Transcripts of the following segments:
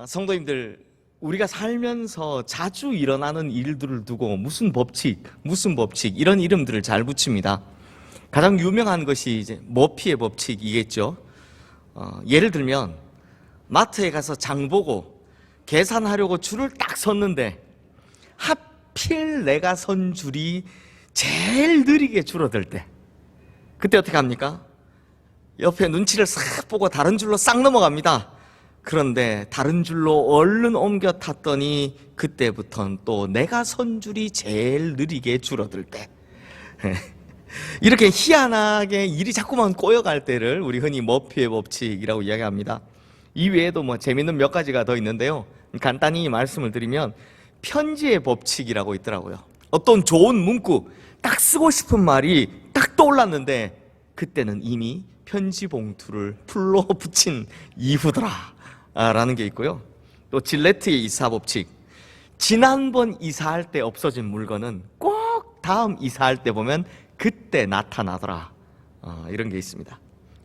성도님들, 우리가 살면서 자주 일어나는 일들을 두고 무슨 법칙 이런 이름들을 잘 붙입니다. 가장 유명한 것이 이제 머피의 법칙이겠죠. 예를 들면 마트에 가서 장 보고 계산하려고 줄을 딱 섰는데 하필 내가 선 줄이 제일 느리게 줄어들 때, 그때 어떻게 합니까? 옆에 눈치를 싹 보고 다른 줄로 싹 넘어갑니다. 그런데 다른 줄로 얼른 옮겨 탔더니 그때부터는 또 내가 선 줄이 제일 느리게 줄어들 때, 이렇게 희한하게 일이 자꾸만 꼬여갈 때를 우리 흔히 머피의 법칙이라고 이야기합니다. 이 외에도 재밌는 몇 가지가 더 있는데요. 간단히 말씀을 드리면 편지의 법칙이라고 있더라고요. 어떤 좋은 문구, 딱 쓰고 싶은 말이 딱 떠올랐는데 그때는 이미 편지 봉투를 풀로 붙인 이후더라 라는 게 있고요. 또 질레트의 이사 법칙, 지난번 이사할 때 없어진 물건은 꼭 다음 이사할 때 보면 그때 나타나더라, 이런 게 있습니다.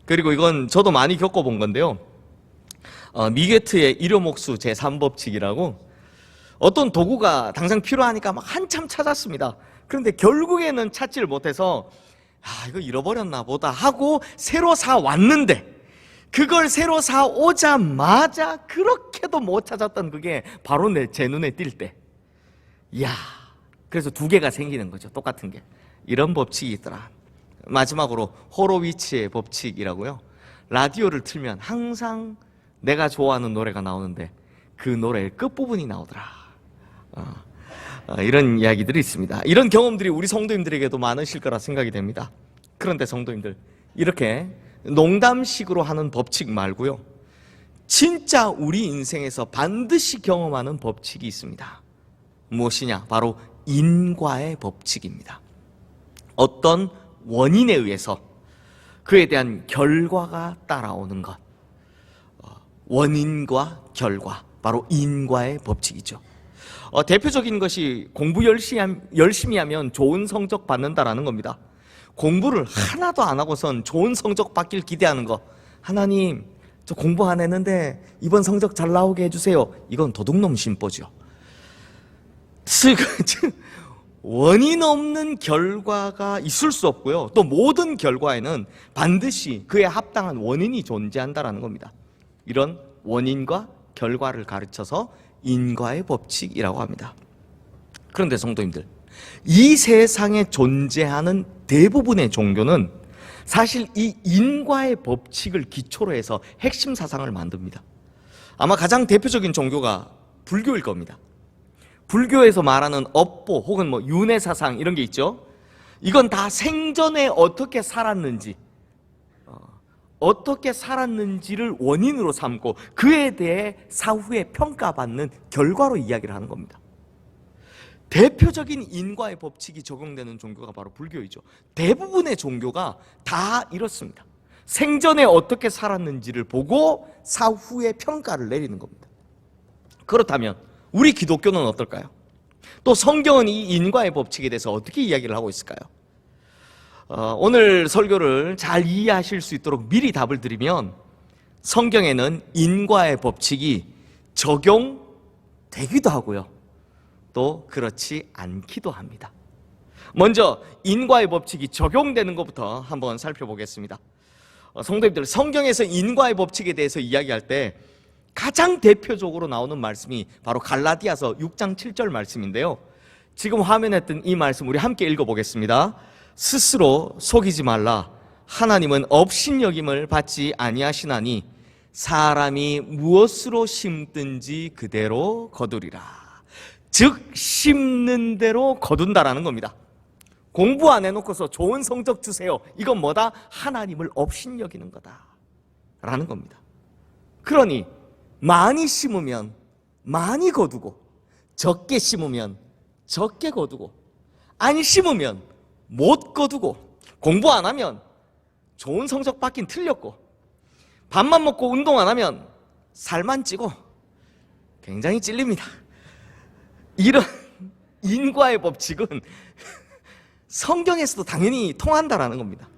그리고 이건 저도 많이 겪어본 건데요. 미게트의 일요목수 제3법칙이라고, 어떤 도구가 당장 필요하니까 막 한참 찾았습니다. 그런데 결국에는 찾지를 못해서 이거 잃어버렸나 보다 하고 새로 사 왔는데, 그걸 새로 사 오자마자 그렇게도 못 찾았던 그게 바로 제 눈에 띌 때, 이야, 그래서 두 개가 생기는 거죠. 똑같은 게. 이런 법칙이 있더라. 마지막으로 호로위츠의 법칙이라고요. 라디오를 틀면 항상 내가 좋아하는 노래가 나오는데 그 노래의 끝부분이 나오더라. 이런 이야기들이 있습니다. 이런 경험들이 우리 성도님들에게도 많으실 거라 생각이 됩니다. 그런데 성도님들, 이렇게 농담식으로 하는 법칙 말고요, 진짜 우리 인생에서 반드시 경험하는 법칙이 있습니다. 무엇이냐? 바로 인과의 법칙입니다. 어떤 원인에 의해서 그에 대한 결과가 따라오는 것, 원인과 결과, 바로 인과의 법칙이죠. 대표적인 것이 공부 열심히 하면 좋은 성적 받는다라는 겁니다. 공부를 하나도 안 하고선 좋은 성적 받길 기대하는 거, 하나님 저 공부 안 했는데 이번 성적 잘 나오게 해주세요, 이건 도둑놈 심보죠. 원인 없는 결과가 있을 수 없고요, 또 모든 결과에는 반드시 그에 합당한 원인이 존재한다는 겁니다. 이런 원인과 결과를 가르쳐서 인과의 법칙이라고 합니다. 그런데 성도님들, 이 세상에 존재하는 대부분의 종교는 사실 이 인과의 법칙을 기초로 해서 핵심 사상을 만듭니다. 아마 가장 대표적인 종교가 불교일 겁니다. 불교에서 말하는 업보 혹은 윤회 사상, 이런 게 있죠. 이건 다 생전에 어떻게 살았는지, 어떻게 살았는지를 원인으로 삼고 그에 대해 사후에 평가받는 결과로 이야기를 하는 겁니다. 대표적인 인과의 법칙이 적용되는 종교가 바로 불교이죠. 대부분의 종교가 다 이렇습니다. 생전에 어떻게 살았는지를 보고 사후에 평가를 내리는 겁니다. 그렇다면 우리 기독교는 어떨까요? 또 성경은 이 인과의 법칙에 대해서 어떻게 이야기를 하고 있을까요? 오늘 설교를 잘 이해하실 수 있도록 미리 답을 드리면, 성경에는 인과의 법칙이 적용되기도 하고요, 또 그렇지 않기도 합니다. 먼저 인과의 법칙이 적용되는 것부터 한번 살펴보겠습니다. 성도님들, 성경에서 인과의 법칙에 대해서 이야기할 때 가장 대표적으로 나오는 말씀이 바로 갈라디아서 6장 7절 말씀인데요. 지금 화면에 뜬 이 말씀 우리 함께 읽어보겠습니다. 스스로 속이지 말라. 하나님은 업신여김을 받지 아니하시나니 사람이 무엇으로 심든지 그대로 거두리라. 즉 심는 대로 거둔다라는 겁니다. 공부 안 해놓고서 좋은 성적 주세요, 이건 뭐다? 하나님을 업신여기는 거다 라는 겁니다. 그러니 많이 심으면 많이 거두고, 적게 심으면 적게 거두고, 안 심으면 못 거두고, 공부 안 하면 좋은 성적 받긴 틀렸고, 밥만 먹고 운동 안 하면 살만 찌고 굉장히 찔립니다. 이런 인과의 법칙은 성경에서도 당연히 통한다라는 겁니다.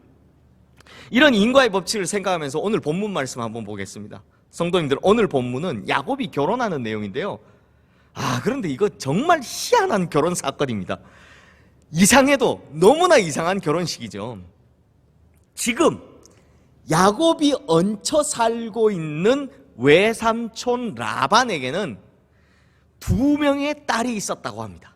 이런 인과의 법칙을 생각하면서 오늘 본문 말씀 한번 보겠습니다. 성도님들, 오늘 본문은 야곱이 결혼하는 내용인데요. 그런데 이거 정말 희한한 결혼 사건입니다. 이상해도 너무나 이상한 결혼식이죠. 지금 야곱이 얹혀 살고 있는 외삼촌 라반에게는 2명의 딸이 있었다고 합니다.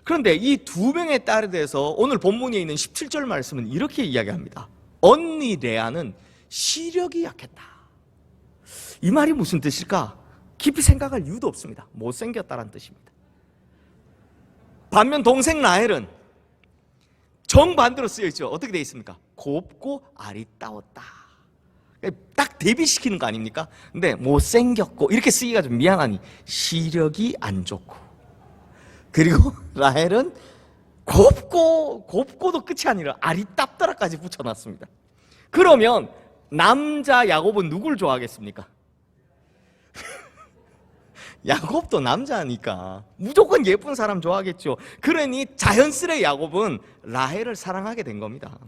그런데 이 2명의 딸에 대해서 오늘 본문에 있는 17절 말씀은 이렇게 이야기합니다. 언니 레아는 시력이 약했다. 이 말이 무슨 뜻일까? 깊이 생각할 이유도 없습니다. 못생겼다는 뜻입니다. 반면 동생 라헬은 정반대로 쓰여 있죠. 어떻게 되어 있습니까? 곱고 아리따웠다. 딱 대비시키는 거 아닙니까? 근데 못생겼고 이렇게 쓰기가 좀 미안하니 시력이 안 좋고, 그리고 라헬은 곱고도 끝이 아니라 아리따더라까지 붙여놨습니다. 그러면 남자 야곱은 누굴 좋아하겠습니까? 야곱도 남자니까 무조건 예쁜 사람 좋아하겠죠. 그러니 자연스레 야곱은 라헬을 사랑하게 된 겁니다.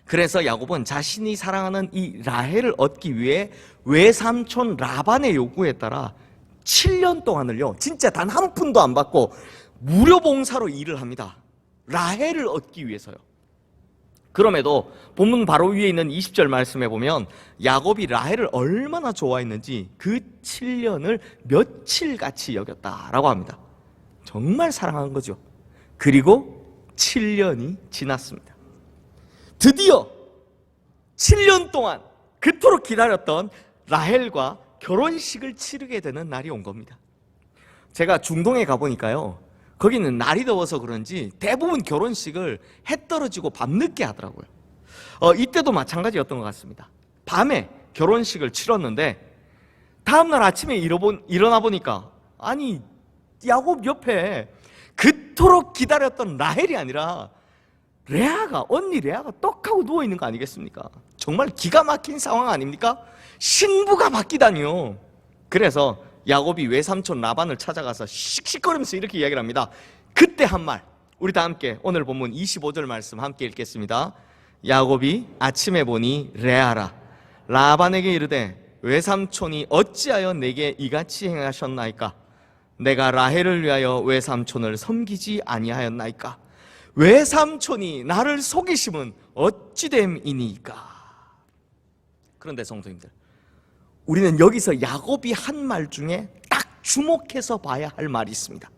그래서 야곱은 자신이 사랑하는 이 라헬을 얻기 위해 외삼촌 라반의 요구에 따라 7년 동안을요, 진짜 단 한 푼도 안 받고 무료 봉사로 일을 합니다. 라헬을 얻기 위해서요. 그럼에도 본문 바로 위에 있는 20절 말씀에 보면 야곱이 라헬을 얼마나 좋아했는지 그 7년을 며칠같이 여겼다라고 합니다. 정말 사랑한 거죠. 그리고 7년이 지났습니다. 드디어 7년 동안 그토록 기다렸던 라헬과 결혼식을 치르게 되는 날이 온 겁니다. 제가 중동에 가보니까요, 거기는 날이 더워서 그런지 대부분 결혼식을 해 떨어지고 밤늦게 하더라고요. 이때도 마찬가지였던 것 같습니다. 밤에 결혼식을 치렀는데 다음날 아침에 일어나 보니까 아니 야곱 옆에 그토록 기다렸던 라헬이 아니라 언니 레아가 떡하고 누워있는 거 아니겠습니까? 정말 기가 막힌 상황 아닙니까? 신부가 바뀌다니요. 그래서 야곱이 외삼촌 라반을 찾아가서 씩씩거리면서 이렇게 이야기를 합니다. 그때 한 말, 우리 다 함께 오늘 본문 25절 말씀 함께 읽겠습니다. 야곱이 아침에 보니 레아라 라반에게 이르되 외삼촌이 어찌하여 내게 이같이 행하셨나이까? 내가 라헬을 위하여 외삼촌을 섬기지 아니하였나이까? 외삼촌이 나를 속이심은 어찌됨이니까? 그런데 성도님들, 우리는 여기서 야곱이 한 말 중에 딱 주목해서 봐야 할 말이 있습니다.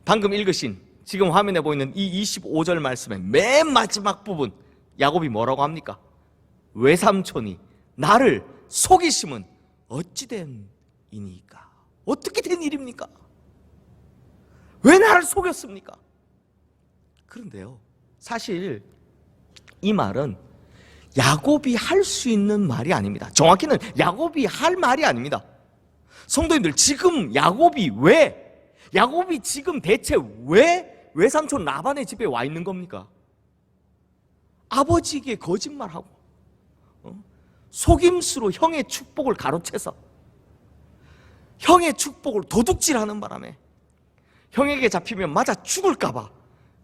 방금 읽으신 지금 화면에 보이는 이 25절 말씀의 맨 마지막 부분, 야곱이 뭐라고 합니까? 외삼촌이 나를 속이심은 어찌됨이니까? 어떻게 된 일입니까? 왜 나를 속였습니까? 그런데요, 사실 이 말은 야곱이 할 수 있는 말이 아닙니다. 정확히는 야곱이 할 말이 아닙니다. 성도님들, 지금 야곱이 지금 대체 왜 외삼촌 라반의 집에 와 있는 겁니까? 아버지에게 거짓말하고 속임수로 형의 축복을 가로채서 형의 축복을 도둑질하는 바람에 형에게 잡히면 맞아 죽을까봐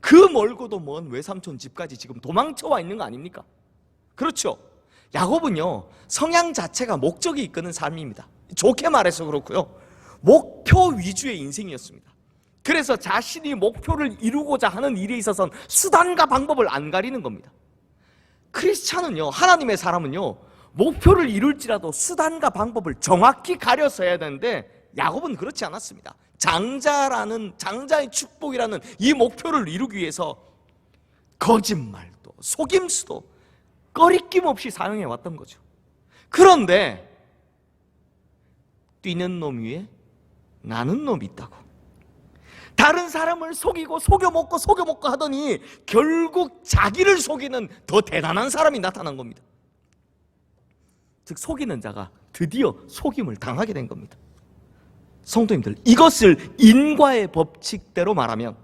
그 멀고도 먼 외삼촌 집까지 지금 도망쳐와 있는 거 아닙니까? 그렇죠. 야곱은요, 성향 자체가 목적이 이끄는 삶입니다. 좋게 말해서 그렇고요, 목표 위주의 인생이었습니다. 그래서 자신이 목표를 이루고자 하는 일에 있어서는 수단과 방법을 안 가리는 겁니다. 크리스찬은요, 하나님의 사람은요, 목표를 이룰지라도 수단과 방법을 정확히 가려서 해야 되는데 야곱은 그렇지 않았습니다. 장자의 축복이라는 이 목표를 이루기 위해서 거짓말도 속임수도 꺼리낌 없이 사용해 왔던 거죠. 그런데 뛰는 놈 위에 나는 놈이 있다고, 다른 사람을 속이고 속여먹고 하더니 결국 자기를 속이는 더 대단한 사람이 나타난 겁니다. 즉 속이는 자가 드디어 속임을 당하게 된 겁니다. 성도님들, 이것을 인과의 법칙대로 말하면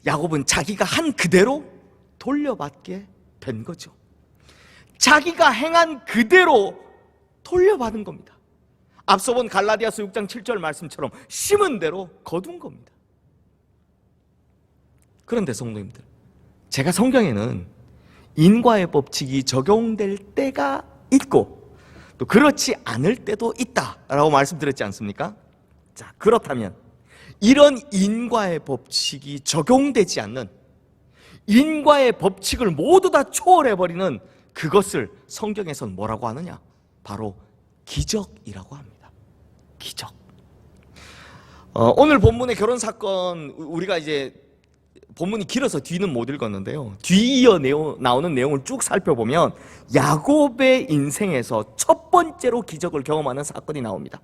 야곱은 자기가 한 그대로 돌려받게 된 거죠. 자기가 행한 그대로 돌려받은 겁니다. 앞서 본 갈라디아서 6장 7절 말씀처럼 심은 대로 거둔 겁니다. 그런데 성도님들, 제가 성경에는 인과의 법칙이 적용될 때가 있고 또 그렇지 않을 때도 있다라고 말씀드렸지 않습니까? 자, 그렇다면 이런 인과의 법칙이 적용되지 않는, 인과의 법칙을 모두 다 초월해버리는 그것을 성경에서는 뭐라고 하느냐? 바로 기적이라고 합니다. 기적. 오늘 본문의 결혼 사건, 우리가 이제 본문이 길어서 뒤는 못 읽었는데요, 뒤이어 나오는 내용을 쭉 살펴보면 야곱의 인생에서 첫 번째로 기적을 경험하는 사건이 나옵니다.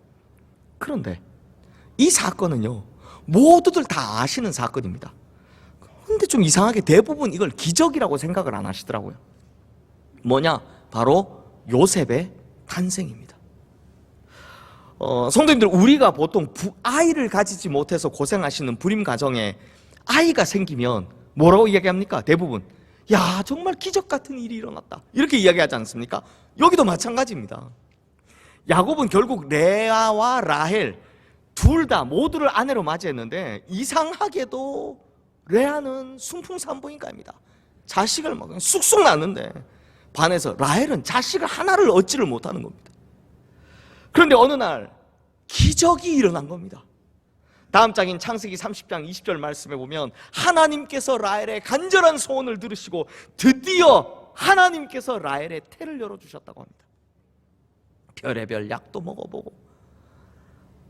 그런데 이 사건은요, 모두들 다 아시는 사건입니다. 근데 좀 이상하게 대부분 이걸 기적이라고 생각을 안 하시더라고요. 뭐냐? 바로 요셉의 탄생입니다. 성도님들, 우리가 보통 아이를 가지지 못해서 고생하시는 불임 가정에 아이가 생기면 뭐라고 이야기합니까? 대부분 야, 정말 기적 같은 일이 일어났다, 이렇게 이야기하지 않습니까? 여기도 마찬가지입니다. 야곱은 결국 레아와 라헬 둘 다 모두를 아내로 맞이했는데 이상하게도 레아는 순풍산부인과입니다. 자식을 막 쑥쑥 낳는데 반해서 라헬은 자식을 하나를 얻지를 못하는 겁니다. 그런데 어느 날 기적이 일어난 겁니다. 다음 장인 창세기 30장 20절 말씀에 보면 하나님께서 라헬의 간절한 소원을 들으시고 드디어 하나님께서 라헬의 태를 열어주셨다고 합니다. 별의별 약도 먹어보고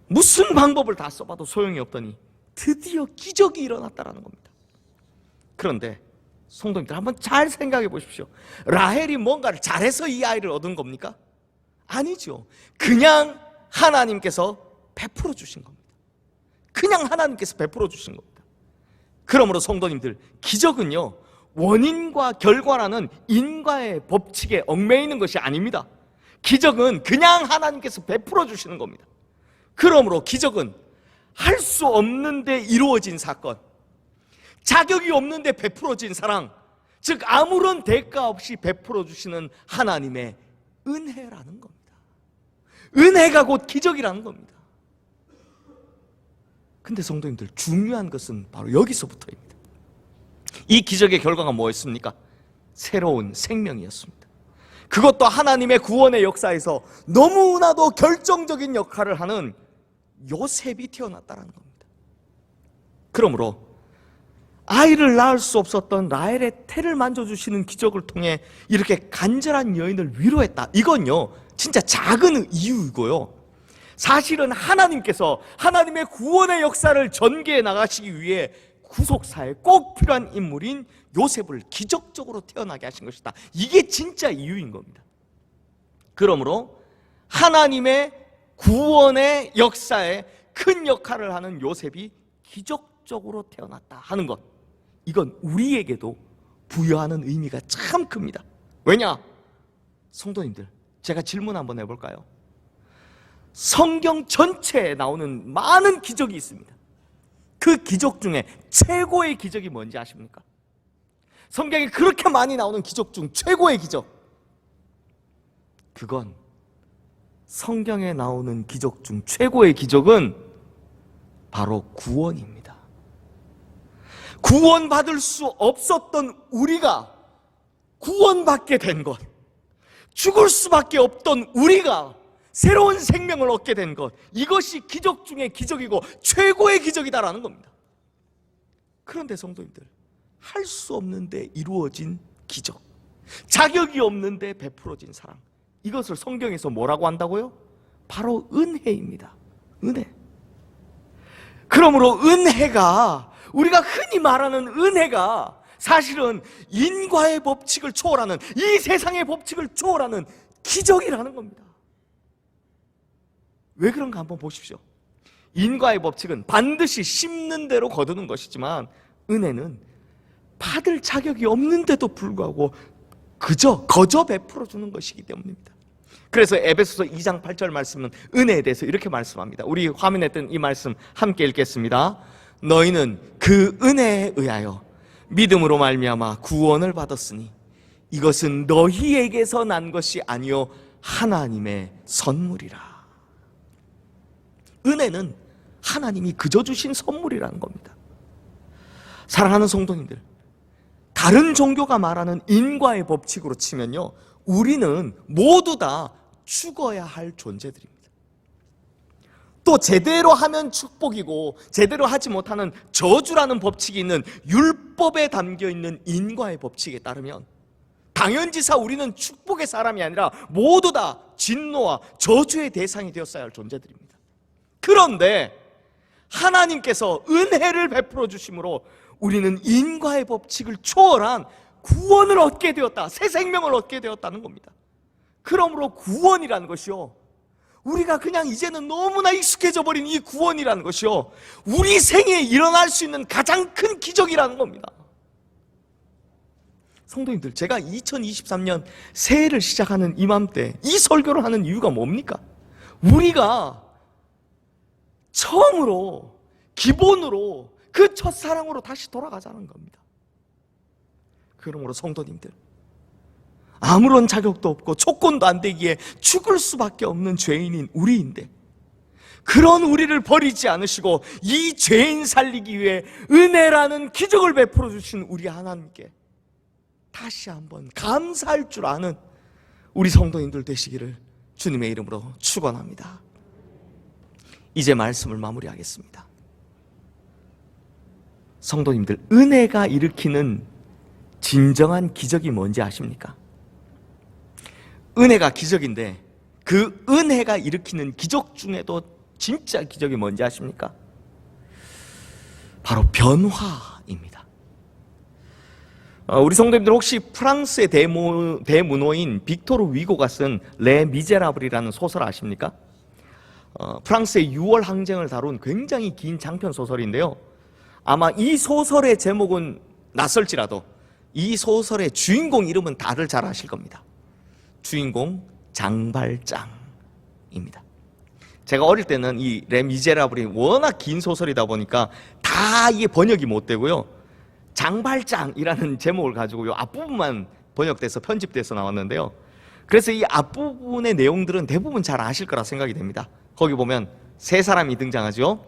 무슨 방법을 다 써봐도 소용이 없더니 드디어 기적이 일어났다는 겁니다. 그런데 성도님들, 한번 잘 생각해 보십시오. 라헬이 뭔가를 잘해서 이 아이를 얻은 겁니까? 아니죠. 그냥 하나님께서 베풀어 주신 겁니다. 그냥 하나님께서 베풀어 주신 겁니다. 그러므로 성도님들, 기적은요, 원인과 결과라는 인과의 법칙에 얽매이는 것이 아닙니다. 기적은 그냥 하나님께서 베풀어 주시는 겁니다. 그러므로 기적은 할 수 없는데 이루어진 사건, 자격이 없는데 베풀어진 사랑, 즉 아무런 대가 없이 베풀어 주시는 하나님의 은혜라는 겁니다. 은혜가 곧 기적이라는 겁니다. 근데 성도님들, 중요한 것은 바로 여기서부터입니다. 이 기적의 결과가 뭐였습니까? 새로운 생명이었습니다. 그것도 하나님의 구원의 역사에서 너무나도 결정적인 역할을 하는 요셉이 태어났다는 겁니다. 그러므로 아이를 낳을 수 없었던 라헬의 태를 만져주시는 기적을 통해 이렇게 간절한 여인을 위로했다. 이건요, 진짜 작은 이유이고요, 사실은 하나님께서 하나님의 구원의 역사를 전개해 나가시기 위해 구속사에 꼭 필요한 인물인 요셉을 기적적으로 태어나게 하신 것이다. 이게 진짜 이유인 겁니다. 그러므로 하나님의 구원의 역사에 큰 역할을 하는 요셉이 기적적으로 태어났다 하는 것, 이건 우리에게도 부여하는 의미가 참 큽니다. 왜냐? 성도님들, 제가 질문 한번 해볼까요? 성경 전체에 나오는 많은 기적이 있습니다. 그 기적 중에 최고의 기적이 뭔지 아십니까? 성경에 그렇게 많이 나오는 기적 중 최고의 기적, 그건, 성경에 나오는 기적 중 최고의 기적은 바로 구원입니다. 구원받을 수 없었던 우리가 구원받게 된 것, 죽을 수밖에 없던 우리가 새로운 생명을 얻게 된 것, 이것이 기적 중의 기적이고 최고의 기적이다라는 겁니다. 그런데 성도님들, 할 수 없는데 이루어진 기적, 자격이 없는데 베풀어진 사랑, 이것을 성경에서 뭐라고 한다고요? 바로 은혜입니다. 은혜. 그러므로 은혜가, 우리가 흔히 말하는 은혜가 사실은 인과의 법칙을 초월하는, 이 세상의 법칙을 초월하는 기적이라는 겁니다. 왜 그런가 한번 보십시오. 인과의 법칙은 반드시 심는 대로 거두는 것이지만 은혜는 받을 자격이 없는데도 불구하고 거저 베풀어 주는 것이기 때문입니다. 그래서 에베소서 2장 8절 말씀은 은혜에 대해서 이렇게 말씀합니다. 우리 화면에 뜬 이 말씀 함께 읽겠습니다. 너희는 그 은혜에 의하여 믿음으로 말미암아 구원을 받았으니 이것은 너희에게서 난 것이 아니요 하나님의 선물이라. 은혜는 하나님이 그저 주신 선물이라는 겁니다. 사랑하는 성도님들, 다른 종교가 말하는 인과의 법칙으로 치면요, 우리는 모두 다 죽어야 할 존재들입니다. 또 제대로 하면 축복이고 제대로 하지 못하는 저주라는 법칙이 있는 율법에 담겨있는 인과의 법칙에 따르면 당연지사 우리는 축복의 사람이 아니라 모두 다 진노와 저주의 대상이 되었어야 할 존재들입니다. 그런데 하나님께서 은혜를 베풀어 주심으로 우리는 인과의 법칙을 초월한 구원을 얻게 되었다, 새 생명을 얻게 되었다는 겁니다. 그러므로 구원이라는 것이요, 우리가 그냥 이제는 너무나 익숙해져 버린 이 구원이라는 것이요, 우리 생에 일어날 수 있는 가장 큰 기적이라는 겁니다. 성도님들, 제가 2023년 새해를 시작하는 이맘때 이 설교를 하는 이유가 뭡니까? 우리가 처음으로, 기본으로 그 첫사랑으로 다시 돌아가자는 겁니다. 그러므로 성도님들, 아무런 자격도 없고 조건도 안 되기에 죽을 수밖에 없는 죄인인 우리인데, 그런 우리를 버리지 않으시고 이 죄인 살리기 위해 은혜라는 기적을 베풀어 주신 우리 하나님께 다시 한번 감사할 줄 아는 우리 성도님들 되시기를 주님의 이름으로 축원합니다. 이제 말씀을 마무리하겠습니다. 성도님들, 은혜가 일으키는 진정한 기적이 뭔지 아십니까? 은혜가 기적인데 그 은혜가 일으키는 기적 중에도 진짜 기적이 뭔지 아십니까? 바로 변화입니다. 우리 성도님들 혹시 프랑스의 대문호인 빅토르 위고가 쓴 레 미제라블이라는 소설 아십니까? 프랑스의 6월 항쟁을 다룬 굉장히 긴 장편 소설인데요, 아마 이 소설의 제목은 낯설지라도 이 소설의 주인공 이름은 다들 잘 아실 겁니다. 주인공 장발장입니다. 제가 어릴 때는 이 레 미제라블이 워낙 긴 소설이다 보니까 다 이게 번역이 못 되고요, 장발장이라는 제목을 가지고 요 앞부분만 번역돼서 편집돼서 나왔는데요, 그래서 이 앞부분의 내용들은 대부분 잘 아실 거라 생각이 됩니다. 거기 보면 세 사람이 등장하죠.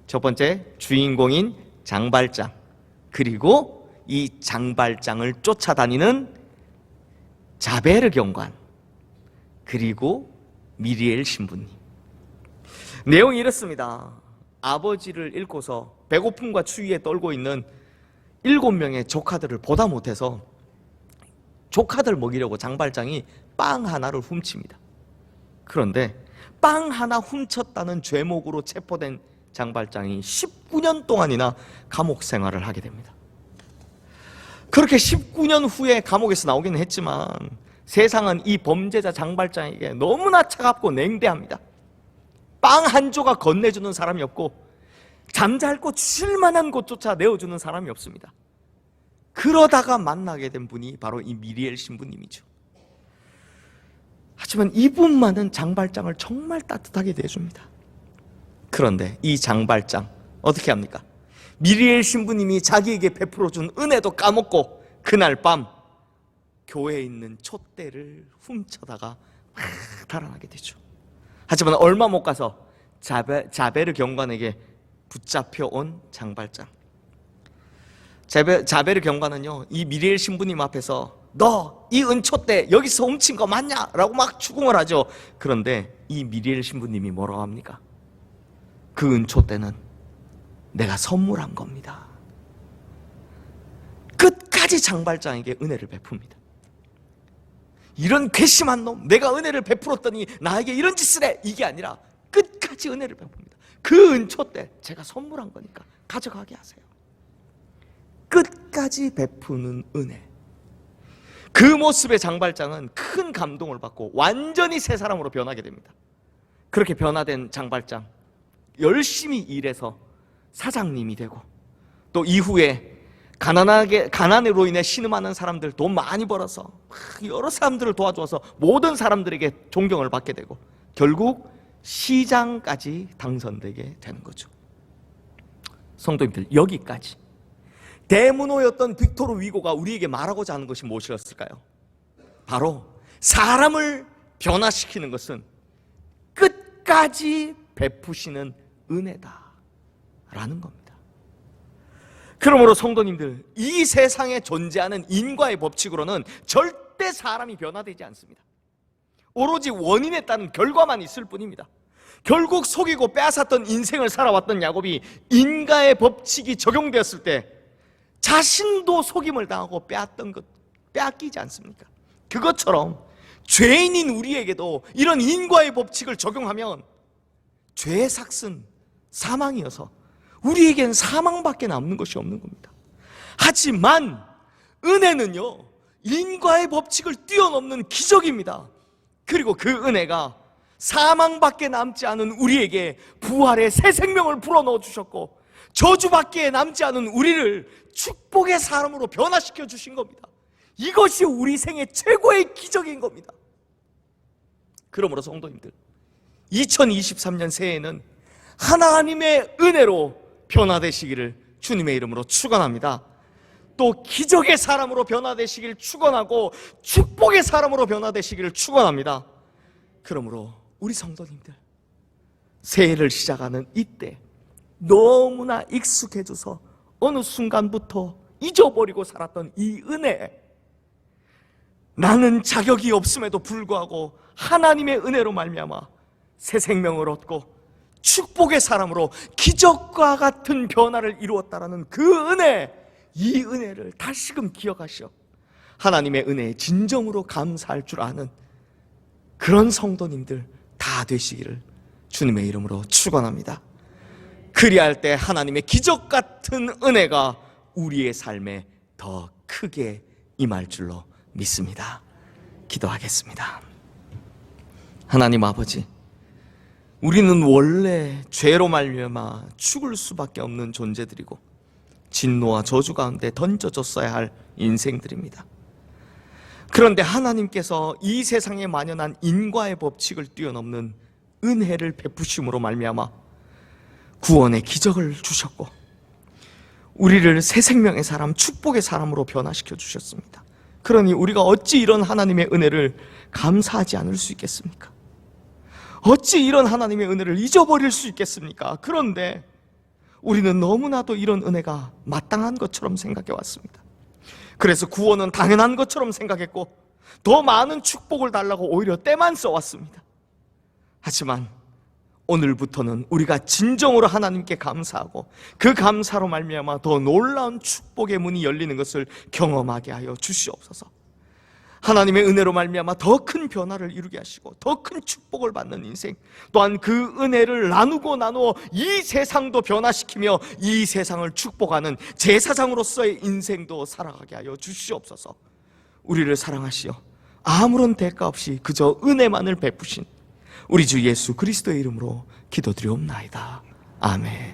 첫 번째, 주인공인 장발장, 그리고 이 장발장을 쫓아다니는 자베르 경관, 그리고 미리엘 신부님. 내용이 이렇습니다. 아버지를 잃고서 배고픔과 추위에 떨고 있는 7명의 조카들을 보다 못해서 조카들 먹이려고 장발장이 빵 하나를 훔칩니다. 그런데 빵 하나 훔쳤다는 죄목으로 체포된 장발장이 19년 동안이나 감옥 생활을 하게 됩니다. 그렇게 19년 후에 감옥에서 나오기는 했지만 세상은 이 범죄자 장발장에게 너무나 차갑고 냉대합니다. 빵 한 조각 건네주는 사람이 없고 잠잘 곳, 쉴 만한 곳조차 내어주는 사람이 없습니다. 그러다가 만나게 된 분이 바로 이 미리엘 신부님이죠. 하지만 이분만은 장발장을 정말 따뜻하게 대해줍니다. 그런데 이 장발장 어떻게 합니까? 미리엘 신부님이 자기에게 베풀어준 은혜도 까먹고 그날 밤 교회에 있는 촛대를 훔쳐다가 막 달아나게 되죠. 하지만 얼마 못 가서 자베르 경관에게 붙잡혀온 장발장. 자베르 경관은요, 이 미리엘 신부님 앞에서 너 이 은촛대 여기서 훔친 거 맞냐? 라고 막 추궁을 하죠. 그런데 이 미리엘 신부님이 뭐라고 합니까? 그 은촛대는 내가 선물한 겁니다. 끝까지 장발장에게 은혜를 베풉니다. 이런 괘씸한 놈, 내가 은혜를 베풀었더니 나에게 이런 짓을 해, 이게 아니라 끝까지 은혜를 베풉니다. 그 은촛대 제가 선물한 거니까 가져가게 하세요. 끝까지 베푸는 은혜. 그 모습의 장발장은 큰 감동을 받고 완전히 새 사람으로 변하게 됩니다. 그렇게 변화된 장발장, 열심히 일해서 사장님이 되고, 또 이후에 가난으로 인해 신음하는 사람들 돈 많이 벌어서 여러 사람들을 도와줘서 모든 사람들에게 존경을 받게 되고 결국 시장까지 당선되게 되는 거죠. 성도님들, 여기까지 대문호였던 빅토르 위고가 우리에게 말하고자 하는 것이 무엇이었을까요? 바로 사람을 변화시키는 것은 끝까지 베푸시는 은혜다라는 겁니다. 그러므로 성도님들, 이 세상에 존재하는 인과의 법칙으로는 절대 사람이 변화되지 않습니다. 오로지 원인에 따른 결과만 있을 뿐입니다. 결국 속이고 빼앗았던 인생을 살아왔던 야곱이 인과의 법칙이 적용되었을 때 자신도 속임을 당하고 빼앗던 것, 빼앗기지 않습니까? 그것처럼 죄인인 우리에게도 이런 인과의 법칙을 적용하면 죄의 삭은 사망이어서 우리에겐 사망밖에 남는 것이 없는 겁니다. 하지만 은혜는요, 인과의 법칙을 뛰어넘는 기적입니다. 그리고 그 은혜가 사망밖에 남지 않은 우리에게 부활의 새 생명을 불어넣어 주셨고, 저주밖에 남지 않은 우리를 축복의 사람으로 변화시켜 주신 겁니다. 이것이 우리 생애 최고의 기적인 겁니다. 그러므로 성도님들, 2023년 새해에는 하나님의 은혜로 변화되시기를 주님의 이름으로 축원합니다. 또 기적의 사람으로 변화되시길 축원하고 축복의 사람으로 변화되시기를 축원합니다. 그러므로 우리 성도님들, 새해를 시작하는 이때 너무나 익숙해져서 어느 순간부터 잊어버리고 살았던 이 은혜, 나는 자격이 없음에도 불구하고 하나님의 은혜로 말미암아 새 생명을 얻고 축복의 사람으로 기적과 같은 변화를 이루었다라는 그 은혜, 이 은혜를 다시금 기억하시오. 하나님의 은혜에 진정으로 감사할 줄 아는 그런 성도님들 다 되시기를 주님의 이름으로 축원합니다. 그리할 때 하나님의 기적 같은 은혜가 우리의 삶에 더 크게 임할 줄로 믿습니다. 기도하겠습니다. 하나님 아버지, 우리는 원래 죄로 말미암아 죽을 수밖에 없는 존재들이고 진노와 저주 가운데 던져졌어야 할 인생들입니다. 그런데 하나님께서 이 세상에 만연한 인과의 법칙을 뛰어넘는 은혜를 베푸심으로 말미암아 구원의 기적을 주셨고 우리를 새 생명의 사람, 축복의 사람으로 변화시켜 주셨습니다. 그러니 우리가 어찌 이런 하나님의 은혜를 감사하지 않을 수 있겠습니까? 어찌 이런 하나님의 은혜를 잊어버릴 수 있겠습니까? 그런데 우리는 너무나도 이런 은혜가 마땅한 것처럼 생각해 왔습니다. 그래서 구원은 당연한 것처럼 생각했고 더 많은 축복을 달라고 오히려 때만 써왔습니다. 하지만 오늘부터는 우리가 진정으로 하나님께 감사하고 그 감사로 말미암아 더 놀라운 축복의 문이 열리는 것을 경험하게 하여 주시옵소서. 하나님의 은혜로 말미암아 더 큰 변화를 이루게 하시고 더 큰 축복을 받는 인생, 또한 그 은혜를 나누고 나누어 이 세상도 변화시키며 이 세상을 축복하는 제사장으로서의 인생도 살아가게 하여 주시옵소서. 우리를 사랑하시어 아무런 대가 없이 그저 은혜만을 베푸신 우리 주 예수 그리스도의 이름으로 기도드리옵나이다. 아멘.